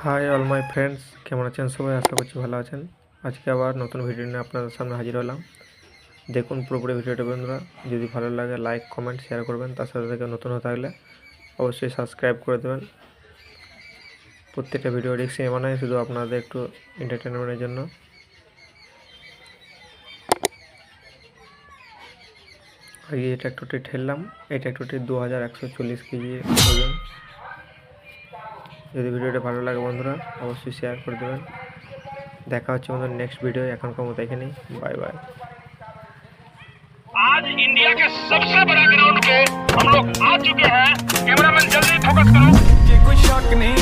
High all my friends, কেমন আছেন সবাই? আশা করছি ভালো আছেন। আজকে আবার নতুন ভিডিও নিয়ে আপনাদের সামনে হাজির হলাম। দেখুন পুরোপুরি ভিডিওটা বন্ধুরা, যদি ভালো লাগে লাইক কমেন্ট শেয়ার করবেন, তার সাথে সাথে নতুন হতে থাকলে অবশ্যই সাবস্ক্রাইব করে দেবেন। প্রত্যেকটা ভিডিও রিস্ক এমন নয়, শুধু আপনাদের একটু এন্টারটেনমেন্টের জন্য। আর এই ট্র্যাক্টরটি ঠেললাম, এই ট্র্যাক্টরটি 2140 কেজি ওজন। যদি ভিডিওটা ভালো লাগে বন্ধুরা অবশ্যই শেয়ার করে দেবেন। দেখা হচ্ছে বন্ধুরা নেক্সট ভিডিও। এখনকার মতো এখানেই, बाय बाय। आज इंडिया के सबसे बड़ा ग्राउंड पे हम लोग आ चुके हैं। कैमरामैन जल्दी फोकस करो। ये कोई शक नहीं।